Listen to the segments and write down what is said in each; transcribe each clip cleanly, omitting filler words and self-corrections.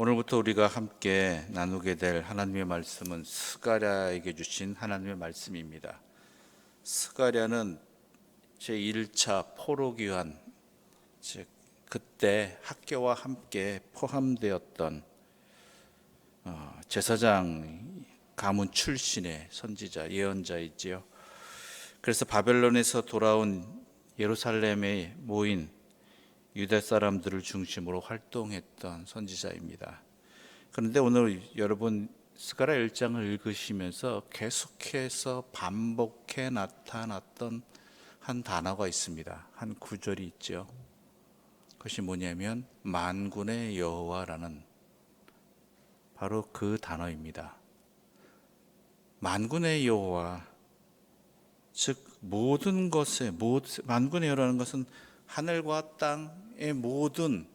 오늘부터 우리가 함께 나누게 될 하나님의 말씀은 스가랴에게 주신 하나님의 말씀입니다. 스가랴는 제1차 포로기환, 즉 그때 학교와 함께 포함되었던 제사장 가문 출신의 선지자, 예언자이지요. 그래서 바벨론에서 돌아온 예루살렘에 모인 유대 사람들을 중심으로 활동했던 선지자입니다. 그런데 오늘 여러분 스가랴 1장을 읽으시면서 계속해서 반복해 나타났던 한 단어가 있습니다. 한 구절이 있죠. 그것이 뭐냐면 만군의 여호와라는 바로 그 단어입니다. 만군의 여호와, 즉 모든 것에 만군의 여호와라는 것은 하늘과 땅의 모든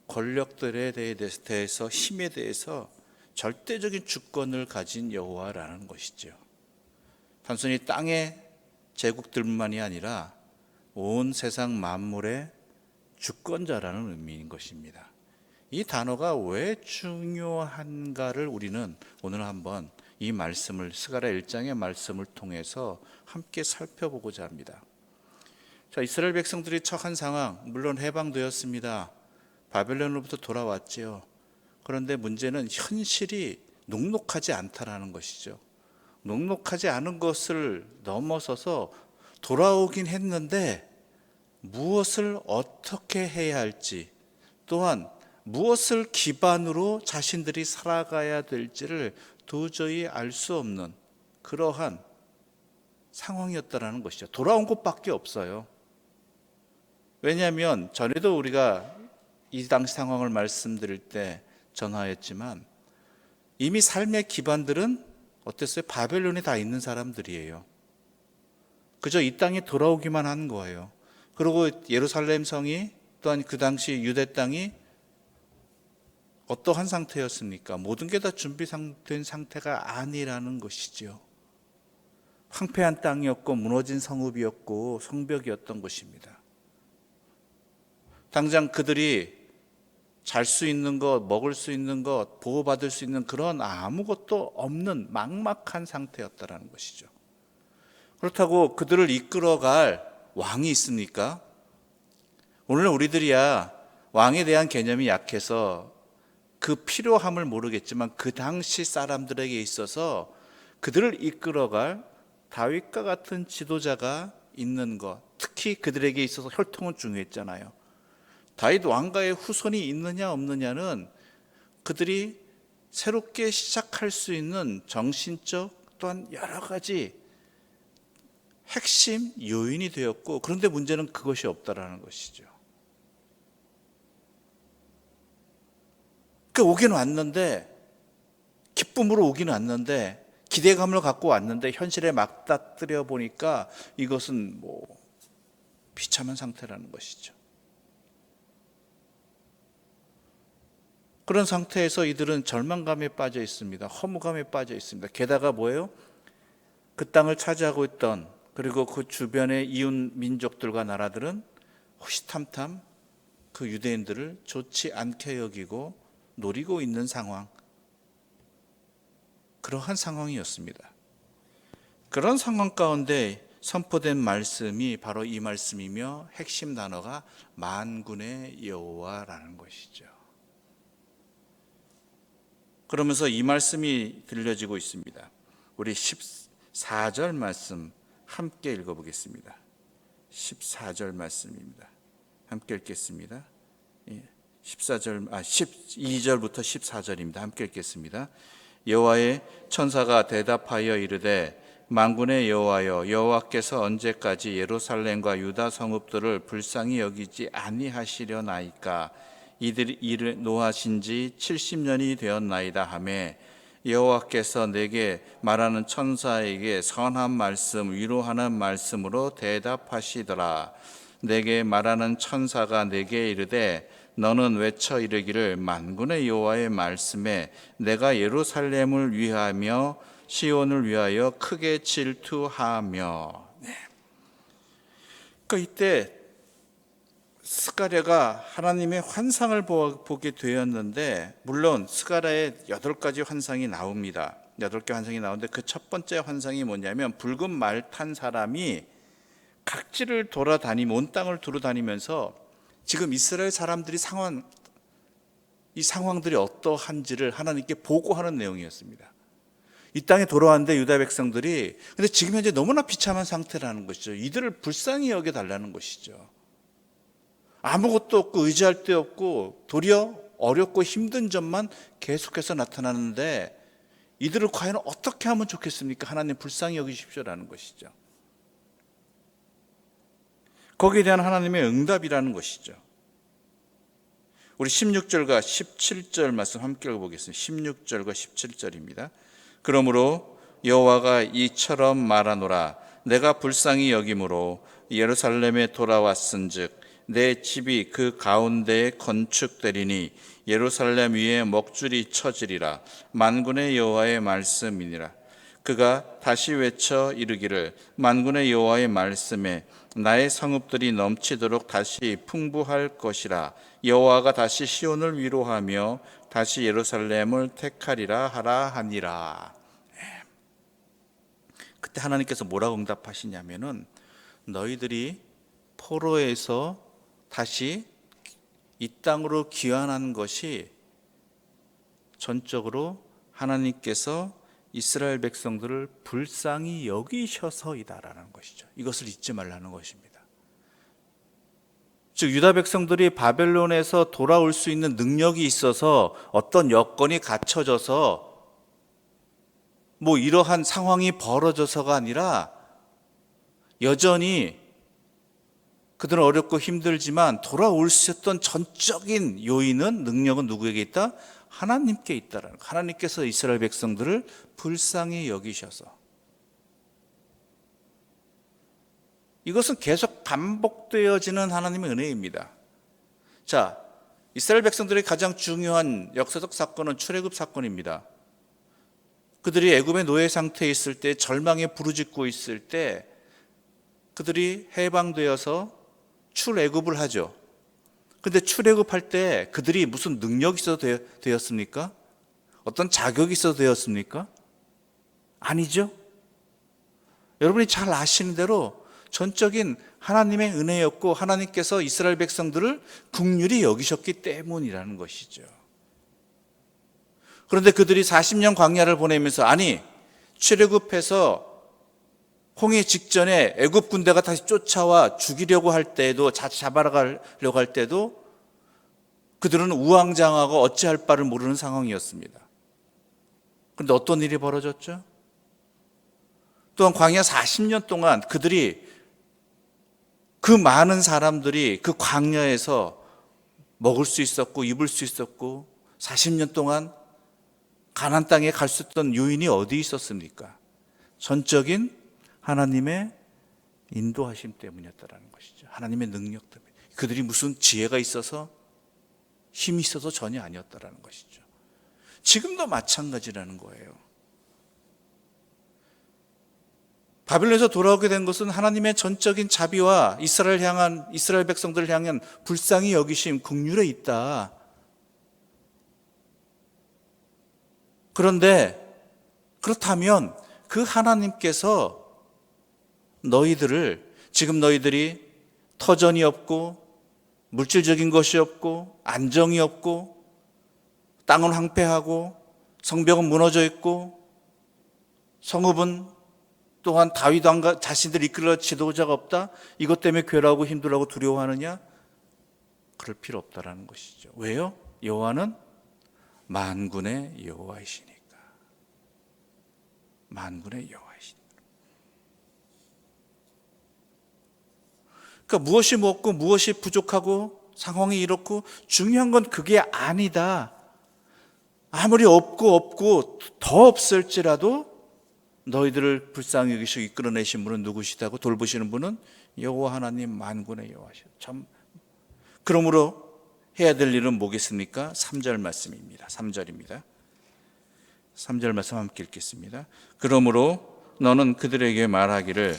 권력들에 대해서 힘에 대해서 절대적인 주권을 가진 여호와라는 것이죠. 단순히 땅의 제국들만이 아니라 온 세상 만물의 주권자라는 의미인 것입니다. 이 단어가 왜 중요한가를 우리는 오늘 한번 이 말씀을 스가랴 1장의 말씀을 통해서 함께 살펴보고자 합니다. 자, 이스라엘 백성들이 처한 상황, 물론 해방되었습니다. 바벨론으로부터 돌아왔지요. 그런데 문제는 현실이 녹록하지 않다라는 것이죠. 녹록하지 않은 것을 넘어서서 돌아오긴 했는데 무엇을 어떻게 해야 할지, 또한 무엇을 기반으로 자신들이 살아가야 될지를 도저히 알 수 없는 그러한 상황이었다라는 것이죠. 돌아온 것밖에 없어요. 왜냐하면 전에도 우리가 이 당시 상황을 말씀드릴 때 전하였지만 이미 삶의 기반들은 어땠어요? 바벨론에 다 있는 사람들이에요. 그저 이 땅에 돌아오기만 한 거예요. 그리고 예루살렘 성이 또한 그 당시 유대 땅이 어떠한 상태였습니까? 모든 게 다 준비된 상태가 아니라는 것이죠. 황폐한 땅이었고 무너진 성읍이었고 성벽이었던 것입니다. 당장 그들이 잘 수 있는 것, 먹을 수 있는 것, 보호받을 수 있는 그런 아무것도 없는 막막한 상태였다라는 것이죠. 그렇다고 그들을 이끌어갈 왕이 있습니까? 오늘 우리들이야 왕에 대한 개념이 약해서 그 필요함을 모르겠지만 그 당시 사람들에게 있어서 그들을 이끌어갈 다윗과 같은 지도자가 있는 것, 특히 그들에게 있어서 혈통은 중요했잖아요. 다윗 왕가의 후손이 있느냐 없느냐는 그들이 새롭게 시작할 수 있는 정신적 또한 여러 가지 핵심 요인이 되었고, 그런데 문제는 그것이 없다라는 것이죠. 그러니까 오긴 왔는데, 기쁨으로 오긴 왔는데, 기대감을 갖고 왔는데 현실에 맞닥뜨려 보니까 이것은 비참한 상태라는 것이죠. 그런 상태에서 이들은 절망감에 빠져 있습니다. 허무감에 빠져 있습니다. 게다가 뭐예요? 그 땅을 차지하고 있던, 그리고 그 주변의 이웃 민족들과 나라들은 호시탐탐 그 유대인들을 좋지 않게 여기고 노리고 있는 상황, 그러한 상황이었습니다. 그런 상황 가운데 선포된 말씀이 바로 이 말씀이며 핵심 단어가 만군의 여호와라는 것이죠. 그러면서 이 말씀이 들려지고 있습니다. 우리 14절 말씀 함께 읽어보겠습니다. 14절 말씀입니다. 함께 읽겠습니다. 12절부터 14절입니다. 함께 읽겠습니다. 여호와의 천사가 대답하여 이르되 만군의 여호와여, 여호와께서 언제까지 예루살렘과 유다 성읍들을 불쌍히 여기지 아니하시려나이까? 이들이 이를 노하신 지 70년이 되었나이다 하매, 여호와께서 내게 말하는 천사에게 선한 말씀, 위로하는 말씀으로 대답하시더라. 내게 말하는 천사가 내게 이르되 너는 외쳐 이르기를 만군의 여호와의 말씀에 내가 예루살렘을 위하며 시온을 위하여 크게 질투하며. 그러니까 이때 스가랴가 하나님의 환상을 보게 되었는데, 물론 스가랴에 8가지 환상이 나옵니다. 8개 환상이 나오는데 그 첫 번째 환상이 뭐냐면, 붉은 말 탄 사람이 각지를 돌아다니며 온 땅을 두루다니면서 지금 이스라엘 사람들이 이 상황들이 어떠한지를 하나님께 보고하는 내용이었습니다. 이 땅에 돌아왔는데 유다 백성들이, 근데 지금 현재 너무나 비참한 상태라는 것이죠. 이들을 불쌍히 여겨달라는 것이죠. 아무것도 없고 의지할 데 없고 도리어 어렵고 힘든 점만 계속해서 나타나는데, 이들을 과연 어떻게 하면 좋겠습니까? 하나님 불쌍히 여기십시오라는 것이죠. 거기에 대한 하나님의 응답이라는 것이죠. 우리 16절과 17절 말씀 함께 읽어보겠습니다. 16절과 17절입니다. 그러므로 여호와가 이처럼 말하노라. 내가 불쌍히 여김으로 예루살렘에 돌아왔은즉 내 집이 그 가운데에 건축되리니 예루살렘 위에 먹줄이 쳐지리라. 만군의 여호와의 말씀이니라. 그가 다시 외쳐 이르기를, 만군의 여호와의 말씀에 나의 성읍들이 넘치도록 다시 풍부할 것이라. 여호와가 다시 시온을 위로하며 다시 예루살렘을 택하리라 하라 하니라. 그때 하나님께서 뭐라고 응답하시냐면은, 너희들이 포로에서 다시 이 땅으로 귀환한 것이 전적으로 하나님께서 이스라엘 백성들을 불쌍히 여기셔서이다라는 것이죠. 이것을 잊지 말라는 것입니다. 즉 유다 백성들이 바벨론에서 돌아올 수 있는 능력이 있어서 어떤 여건이 갖춰져서 이러한 상황이 벌어져서가 아니라, 여전히 그들은 어렵고 힘들지만 돌아올 수 있었던 전적인 요인은, 능력은 누구에게 있다? 하나님께 있다라는 것. 하나님께서 이스라엘 백성들을 불쌍히 여기셔서. 이것은 계속 반복되어지는 하나님의 은혜입니다. 자, 이스라엘 백성들의 가장 중요한 역사적 사건은 출애굽 사건입니다. 그들이 애굽의 노예 상태에 있을 때, 절망에 부르짖고 있을 때 그들이 해방되어서 출애굽을 하죠. 그런데 출애굽할 때 그들이 무슨 능력이 있어서 되었습니까? 어떤 자격이 있어서 되었습니까? 아니죠. 여러분이 잘 아시는 대로 전적인 하나님의 은혜였고, 하나님께서 이스라엘 백성들을 긍휼히 여기셨기 때문이라는 것이죠. 그런데 그들이 40년 광야를 보내면서, 출애굽해서 홍해 직전에 애굽 군대가 다시 쫓아와 죽이려고 할 때에도, 잡아가려고 할 때도 그들은 우왕좌왕하고 어찌할 바를 모르는 상황이었습니다. 그런데 어떤 일이 벌어졌죠? 또한 광야 40년 동안 그 많은 사람들이 그 광야에서 먹을 수 있었고 입을 수 있었고, 40년 동안 가나안 땅에 갈 수 있던 요인이 어디 있었습니까? 전적인 하나님의 인도하심 때문이었다는 것이죠. 하나님의 능력 때문에. 그들이 무슨 지혜가 있어서, 힘이 있어서 전혀 아니었다는 것이죠. 지금도 마찬가지라는 거예요. 바벨론에서 돌아오게 된 것은 하나님의 전적인 자비와 이스라엘 백성들을 향한 불쌍히 여기심, 긍휼에 있다. 그런데 그렇다면 그 하나님께서 지금 너희들이 터전이 없고 물질적인 것이 없고 안정이 없고 땅은 황폐하고 성벽은 무너져 있고 성읍은 또한 다윗 왕과 자신들 이끌어 지도자가 없다, 이것 때문에 괴로워하고 힘들어하고 두려워하느냐? 그럴 필요 없다라는 것이죠. 왜요? 여호와는 만군의 여호와이시니까. 만군의 여호와이시니까. 그러니까 무엇이 먹고 무엇이 부족하고 상황이 이렇고, 중요한 건 그게 아니다. 아무리 없고 더 없을지라도 너희들을 불쌍히 여기시고 이끌어내신 분은 누구시다고? 돌보시는 분은 여호와 하나님 만군의 여호와시다. 참, 그러므로 해야 될 일은 뭐겠습니까? 3절 말씀입니다. 3절입니다. 3절 말씀 함께 읽겠습니다. 그러므로 너는 그들에게 말하기를,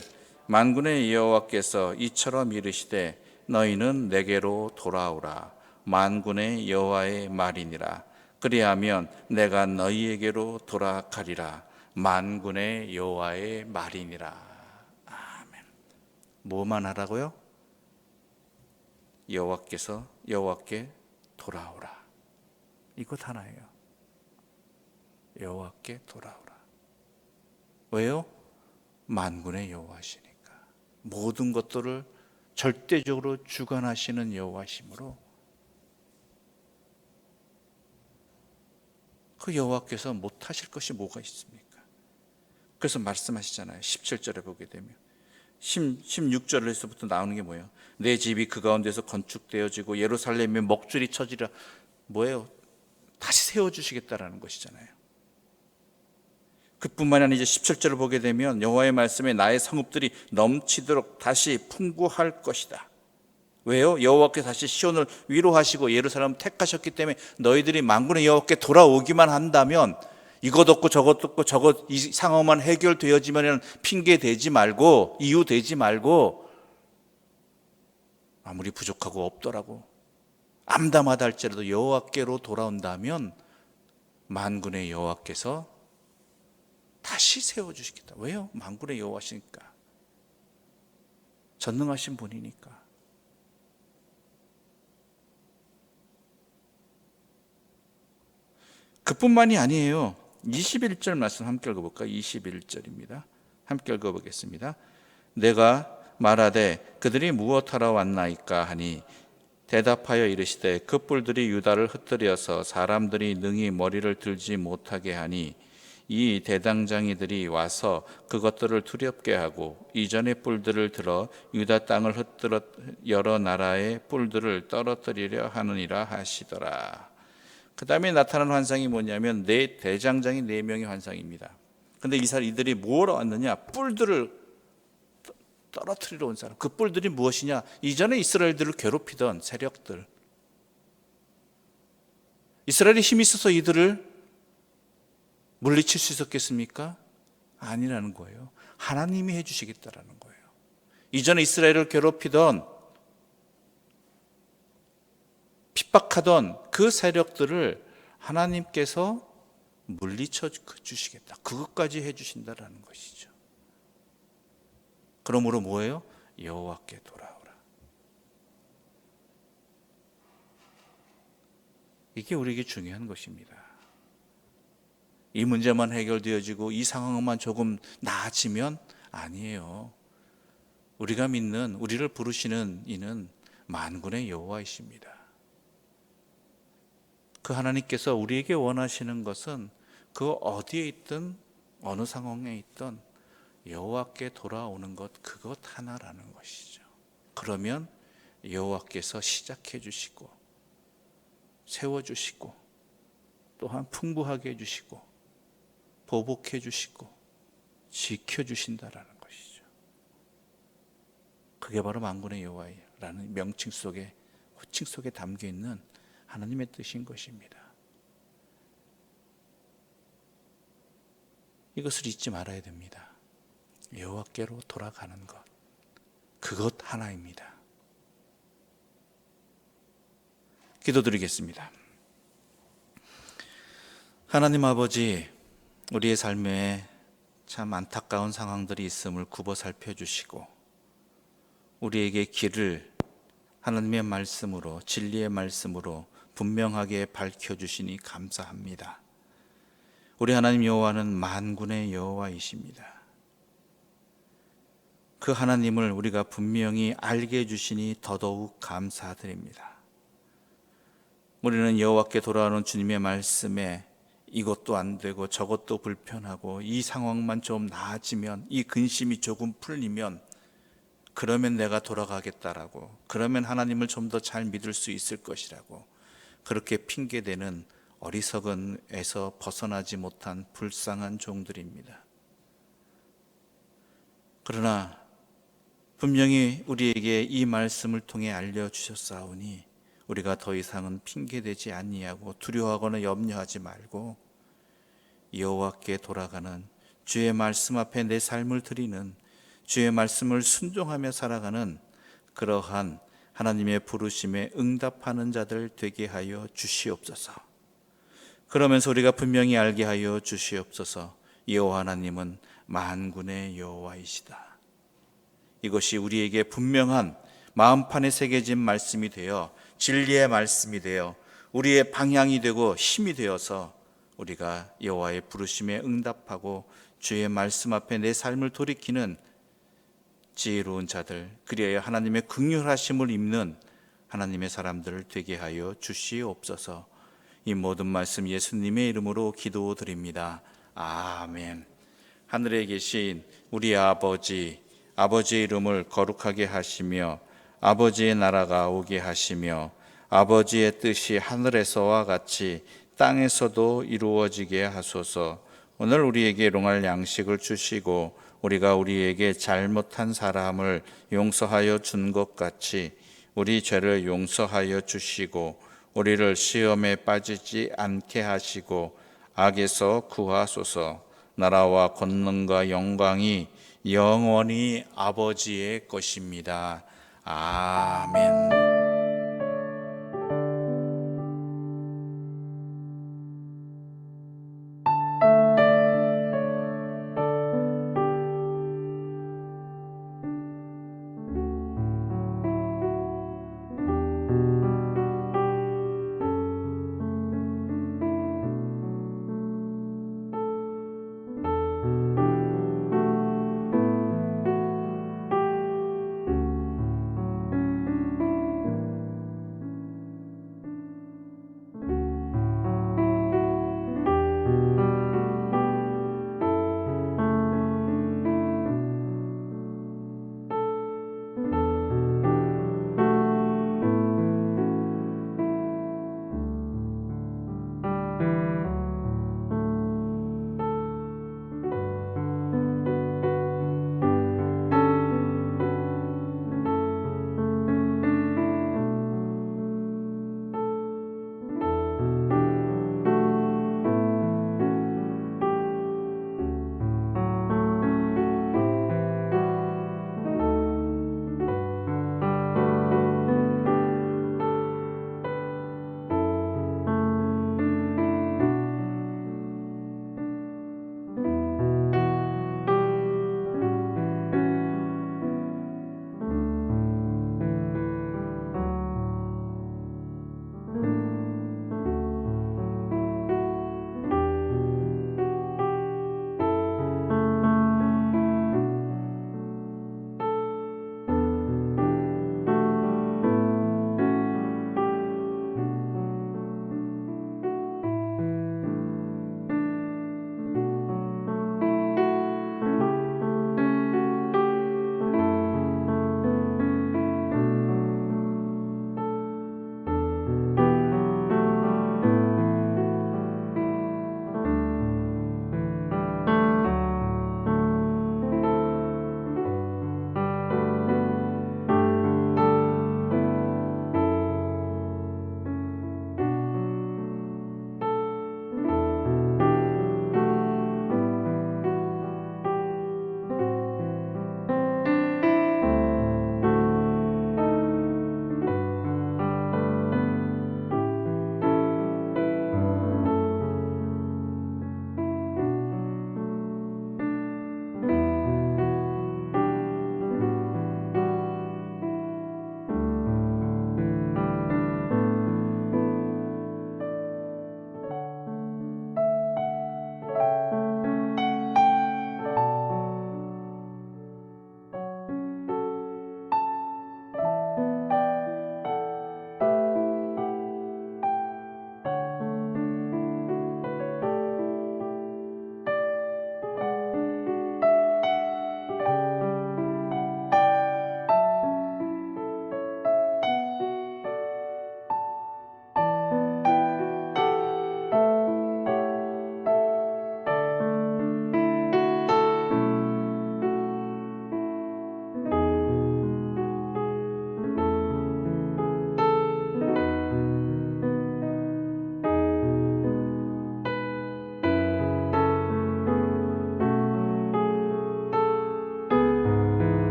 만군의 여호와께서 이처럼 이르시되 너희는 내게로 돌아오라. 만군의 여호와의 말이니라. 그리하면 내가 너희에게로 돌아가리라. 만군의 여호와의 말이니라. 아멘. 뭐만 하라고요? 여호와께 돌아오라. 이것 하나예요. 여호와께 돌아오라. 왜요? 만군의 여호와시니까. 모든 것들을 절대적으로 주관하시는 여호와시므로 그 여호와께서 못하실 것이 뭐가 있습니까? 그래서 말씀하시잖아요. 17절에 보게 되면 16절에서부터 나오는 게 뭐예요? 내 집이 그 가운데서 건축되어지고 예루살렘의 먹줄이 쳐지라. 뭐예요? 다시 세워주시겠다라는 것이잖아요. 그뿐만 아니라 이제 17절을 보게 되면 여호와의 말씀에 나의 성읍들이 넘치도록 다시 풍부할 것이다. 왜요? 여호와께서 다시 시온을 위로하시고 예루살렘을 택하셨기 때문에 너희들이 만군의 여호와께 돌아오기만 한다면 이것 없고 저것 없고 이 상황만 해결되어지면 핑계 대지 말고 이유 대지 말고 아무리 부족하고 없더라고 암담하다 할지라도 여호와께로 돌아온다면 만군의 여호와께서 다시 세워주시겠다. 왜요? 만군의 여호와시니까. 전능하신 분이니까. 그뿐만이 아니에요. 21절 말씀 함께 읽어볼까요? 21절입니다. 함께 읽어보겠습니다. 내가 말하되 그들이 무엇하러 왔나이까 하니 대답하여 이르시되 그 뿔들이 유다를 흩뜨려서 사람들이 능히 머리를 들지 못하게 하니 이 대당장이들이 와서 그것들을 두렵게 하고 이전의 뿔들을 들어 유다 땅을 흩뜨려 여러 나라의 뿔들을 떨어뜨리려 하느니라 하시더라. 그 다음에 나타난 환상이 뭐냐면 대장장이 4명의 환상입니다. 근데 이들이 뭐하러 왔느냐? 뿔들을 떨어뜨리러 온 사람. 그 뿔들이 무엇이냐? 이전에 이스라엘들을 괴롭히던 세력들. 이스라엘이 힘이 있어서 이들을 물리칠 수 있었겠습니까? 아니라는 거예요. 하나님이 해주시겠다라는 거예요. 이전에 이스라엘을 괴롭히던 핍박하던 그 세력들을 하나님께서 물리쳐 주시겠다. 그것까지 해주신다라는 것이죠. 그러므로 뭐예요? 여호와께 돌아오라. 이게 우리에게 중요한 것입니다. 이 문제만 해결되어지고 이 상황만 조금 나아지면 아니에요. 우리가 믿는, 우리를 부르시는 이는 만군의 여호와이십니다. 그 하나님께서 우리에게 원하시는 것은 그 어디에 있든 어느 상황에 있든 여호와께 돌아오는 것, 그것 하나라는 것이죠. 그러면 여호와께서 시작해 주시고 세워주시고 또한 풍부하게 해주시고 보복해 주시고 지켜주신다라는 것이죠. 그게 바로 만군의 여호와라는 명칭 속에, 호칭 속에 담겨있는 하나님의 뜻인 것입니다. 이것을 잊지 말아야 됩니다. 여호와께로 돌아가는 것, 그것 하나입니다. 기도드리겠습니다. 하나님 아버지, 우리의 삶에 참 안타까운 상황들이 있음을 굽어 살펴주시고 우리에게 길을 하나님의 말씀으로, 진리의 말씀으로 분명하게 밝혀주시니 감사합니다. 우리 하나님 여호와는 만군의 여호와이십니다. 그 하나님을 우리가 분명히 알게 해주시니 더더욱 감사드립니다. 우리는 여호와께 돌아오는 주님의 말씀에 이것도 안 되고 저것도 불편하고 이 상황만 좀 나아지면, 이 근심이 조금 풀리면 그러면 내가 돌아가겠다라고, 그러면 하나님을 좀 더 잘 믿을 수 있을 것이라고 그렇게 핑계대는 어리석은에서 벗어나지 못한 불쌍한 종들입니다. 그러나 분명히 우리에게 이 말씀을 통해 알려주셨사오니 우리가 더 이상은 핑계대지 아니하고 두려워하거나 염려하지 말고 여호와께 돌아가는, 주의 말씀 앞에 내 삶을 드리는, 주의 말씀을 순종하며 살아가는 그러한 하나님의 부르심에 응답하는 자들 되게 하여 주시옵소서. 그러면서 우리가 분명히 알게 하여 주시옵소서. 여호와 하나님은 만군의 여호와이시다. 이것이 우리에게 분명한 마음판에 새겨진 말씀이 되어 진리의 말씀이 되어 우리의 방향이 되고 힘이 되어서 우리가 여호와의 부르심에 응답하고 주의 말씀 앞에 내 삶을 돌이키는 지혜로운 자들, 그리하여 하나님의 긍휼하심을 입는 하나님의 사람들을 되게 하여 주시옵소서. 이 모든 말씀 예수님의 이름으로 기도드립니다. 아멘. 하늘에 계신 우리 아버지, 아버지의 이름을 거룩하게 하시며 아버지의 나라가 오게 하시며 아버지의 뜻이 하늘에서와 같이 땅에서도 이루어지게 하소서. 오늘 우리에게 일용할 양식을 주시고 우리가 우리에게 잘못한 사람을 용서하여 준 것 같이 우리 죄를 용서하여 주시고 우리를 시험에 빠지지 않게 하시고 악에서 구하소서. 나라와 권능과 영광이 영원히 아버지의 것입니다. 아멘.